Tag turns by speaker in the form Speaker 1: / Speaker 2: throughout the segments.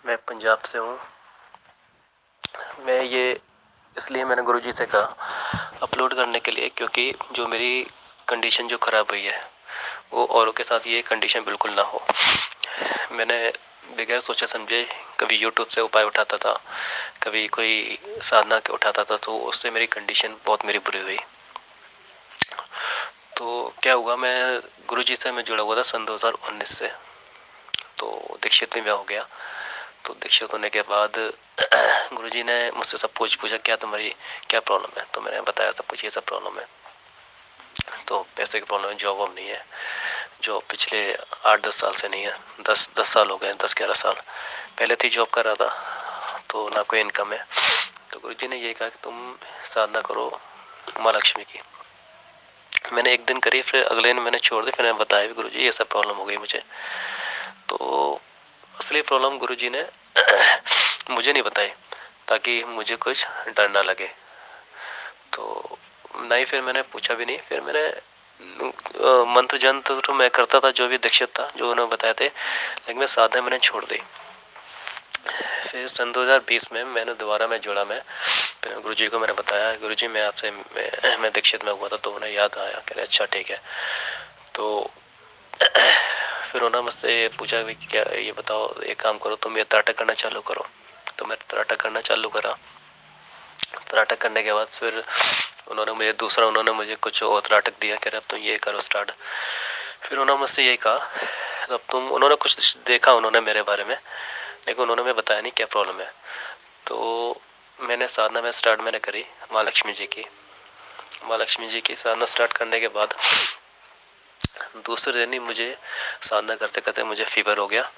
Speaker 1: मैं पंजाब से हूँ। मैं ये इसलिए मैंने गुरुजी से कहा अपलोड करने के लिए, क्योंकि जो मेरी कंडीशन जो ख़राब हुई है वो औरों के साथ ये कंडीशन बिल्कुल ना हो। मैंने बगैर सोचे समझे कभी यूट्यूब से उपाय उठाता था, कभी कोई साधना के उठाता था, तो उससे मेरी कंडीशन बहुत मेरी बुरी हुई। तो क्या हुआ, मैं गुरुजी से मैं जुड़ा हुआ था सन 2019 से। तो दीक्षित में मैं हो गया। तो दीक्षित होने के बाद गुरुजी ने मुझसे सब कुछ पूछा, क्या तुम्हारी क्या प्रॉब्लम है। तो मैंने बताया सब कुछ, ये सब प्रॉब्लम है। तो पैसे की प्रॉब्लम है, जॉब वॉब नहीं है, जॉब पिछले 8-10 साल से नहीं है। 10 साल हो गए, 10-11 साल पहले थी जॉब कर रहा था, तो ना कोई इनकम है। तो गुरुजी ने यही कहा कि तुम साधना करो माँ लक्ष्मी की। मैंने एक दिन करी, फिर अगले दिन मैंने छोड़ दी। फिर मैंने बताया भी गुरुजी ये सब प्रॉब्लम हो गई मुझे। तो असली प्रॉब्लम गुरुजी ने मुझे नहीं बताई, ताकि मुझे कुछ डर ना लगे। तो नहीं, फिर मैंने पूछा भी नहीं। फिर मैंने मंत्र जंत्र तो मैं करता था, जो भी दीक्षित था जो उन्होंने बताए थे, लेकिन मैं साधना मैंने छोड़ दी। फिर सन 2020 में मैंने दोबारा मैं जुड़ा। मैं फिर गुरुजी को मैंने बताया, गुरुजी मैं आपसे मैं दीक्षित में हुआ था। तो उन्हें याद आया, कह रहे अच्छा ठीक है। तो फिर उन्होंने मुझसे पूछा कि क्या, ये बताओ, एक काम करो, तुम ये त्राटक करना चालू करो। तो मैं त्राटक करना चालू करा। त्राटक करने के बाद फिर उन्होंने मुझे कुछ और त्राटक दिया, कह रहे अब तुम ये करो स्टार्ट। फिर उन्होंने मुझसे यही कहा, अब उन्होंने कुछ देखा उन्होंने मेरे बारे में, लेकिन उन्होंने मैं बताया नहीं क्या प्रॉब्लम है। तो मैंने साधना में स्टार्ट मैंने करी माँ लक्ष्मी जी की। माँ लक्ष्मी जी की साधना स्टार्ट करने के बाद दूसरे दिन ही मुझे साधना करते करते मुझे फीवर हो गया।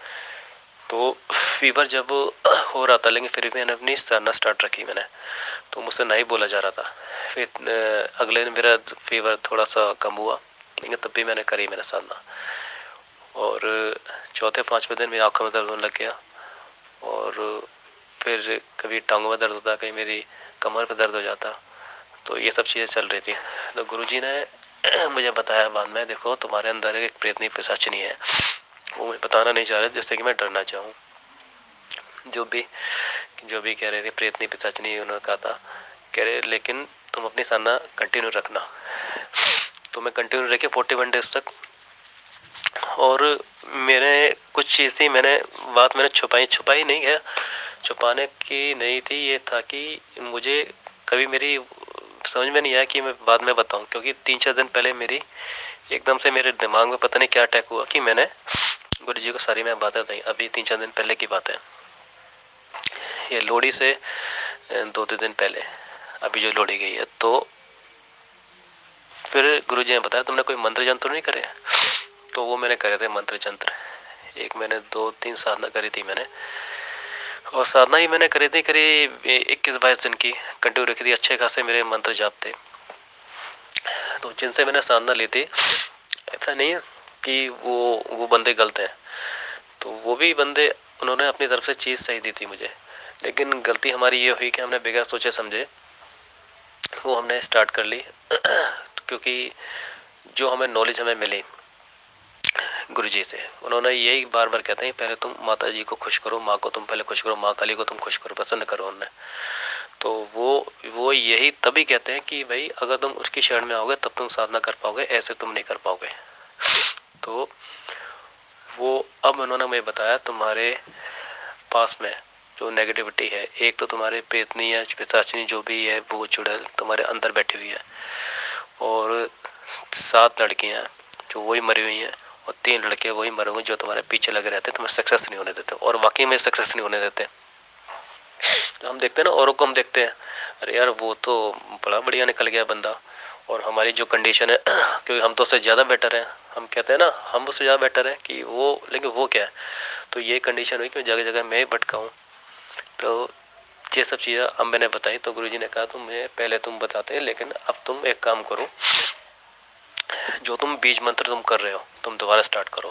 Speaker 1: तो फीवर जब हो रहा था, लेकिन फिर भी मैंने अपनी साधना स्टार्ट रखी मैंने। तो मुझसे नहीं बोला जा रहा था। फिर अगले दिन मेरा फीवर थोड़ा सा कम हुआ, लेकिन तब भी मैंने करी मैंने साधना। और चौथे 5वें दिन मेरी आँखों में दर्द होने लग गया। और फिर कभी टांगों में दर्द होता, कहीं मेरी कमर पे दर्द हो जाता। तो ये सब चीज़ें चल रही थी। तो गुरुजी ने मुझे बताया बाद में, देखो तुम्हारे अंदर एक प्रेतनी पिशाचिनी है, वो मुझे बताना नहीं चाह रहे जिससे कि मैं डरना चाहूँ। जो भी कह रहे थे प्रेतनी पिशाचिनी, उन्होंने कहा था, कह रहे लेकिन तुम अपनी साधना कंटिन्यू रखना। तो मैं कंटिन्यू रखी 41 डेज तक। और मेरे कुछ चीज़ मैंने छुपाई नहीं है, छुपाने की नहीं थी। ये था कि मुझे कभी मेरी समझ में नहीं आया कि मैं बाद में बताऊं, क्योंकि 3-4 दिन पहले मेरी एकदम से मेरे दिमाग में पता नहीं क्या अटैक हुआ कि मैंने गुरुजी को सारी मैं बातें बताई। अभी 3-4 दिन पहले की बात है, ये लोहड़ी से 2-3 दिन पहले, अभी जो लोहड़ी गई है। तो फिर गुरुजी ने बताया, तुमने कोई मंत्र जंत्र नहीं करे। तो वो मैंने करे थे मंत्र जंत्र। एक मैंने 2-3 साधना करी थी मैंने, और साधना ही मैंने करी थी करीब 21-22 दिन की, कंटिन्यू रखी थी। अच्छे खासे मेरे मंत्र जाप थे। तो जिनसे मैंने साधना ली थी, ऐसा नहीं है कि वो बंदे गलत हैं। तो वो भी बंदे, उन्होंने अपनी तरफ से चीज़ सही दी थी मुझे, लेकिन गलती हमारी ये हुई कि हमने बगैर सोचे समझे वो हमने स्टार्ट कर ली। क्योंकि जो हमें नॉलेज हमें मिली गुरुजी से, उन्होंने यही बार बार कहते हैं, पहले तुम माता जी को खुश करो, माँ को तुम पहले खुश करो, माँ काली को तुम खुश करो, प्रसन्न करो उन्हें। तो वो यही तभी कहते हैं कि भाई अगर तुम उसकी शरण में आओगे तब तुम साधना कर पाओगे, ऐसे तुम नहीं कर पाओगे। तो वो अब उन्होंने मुझे बताया, तुम्हारे पास में जो नेगेटिविटी है, एक तो तुम्हारे प्रेतनी या पिशाचिनी जो भी है वो चुड़ैल तुम्हारे अंदर बैठी हुई है, और 7 लड़कियां जो वही मरी हुई हैं, और 3 लड़के वही मरे हुए जो तुम्हारे पीछे लगे रहते, तुम्हें सक्सेस नहीं होने देते। और वाकई में सक्सेस नहीं होने देते। तो हम देखते हैं ना, औरों को हम देखते हैं, अरे यार वो तो बड़ा बढ़िया निकल गया बंदा, और हमारी जो कंडीशन है क्योंकि हम तो उससे ज़्यादा बेटर हैं, हम कहते हैं ना हम उससे ज़्यादा बेटर हैं कि वो, लेकिन वो क्या है। तो ये कंडीशन हुई कि जगह जगह मैं ही भटका हूँ। तो ये सब चीज़ें अब मैंने बताई। तो गुरुजी ने कहा तुम मुझे पहले तुम बताते हैं, लेकिन अब तुम एक काम करो, जो तुम बीज मंत्र तुम कर रहे हो तुम दोबारा स्टार्ट करो।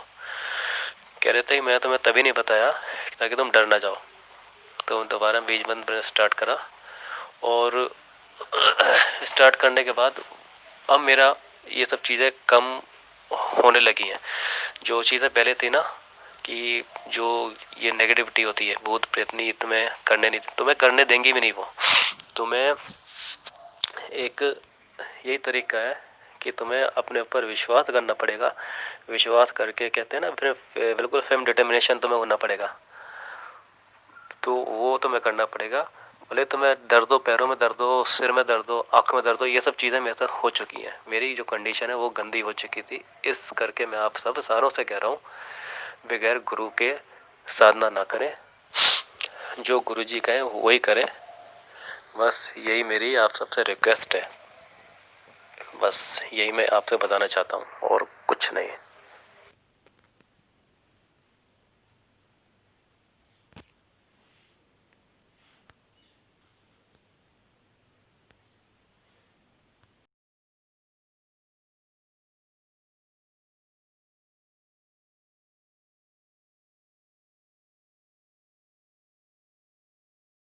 Speaker 1: कह रहे थे मैं तुम्हें तभी नहीं बताया ताकि तुम डर ना जाओ। तो दोबारा बीज मंत्र स्टार्ट करा, और स्टार्ट करने के बाद अब मेरा ये सब चीज़ें कम होने लगी हैं। जो चीज़ें पहले थी ना कि जो ये नेगेटिविटी होती है, भूत प्रेतनी तुम्हें करने नहीं, तुम्हें करने देंगी भी नहीं वो। तुम्हें एक यही तरीका है कि तुम्हें अपने ऊपर विश्वास करना पड़ेगा। विश्वास करके कहते हैं ना, फिर बिल्कुल फर्म डिटर्मिनेशन तुम्हें होना पड़ेगा। तो वो तुम्हें करना पड़ेगा। भले तुम्हें दर्द हो, पैरों में दर्द हो, सिर में दर्द हो, आँख में दर्द हो, ये सब चीज़ें मेरे साथ हो चुकी हैं। मेरी जो कंडीशन है वो गंदी हो चुकी थी। इस करके मैं आप सब सारों से कह रहा हूँ, बगैर गुरु के साधना ना करें, जो गुरु जी कहें वही करें। बस यही मेरी आप सबसे रिक्वेस्ट है। बस यही मैं आपसे बताना चाहता हूँ और कुछ नहीं।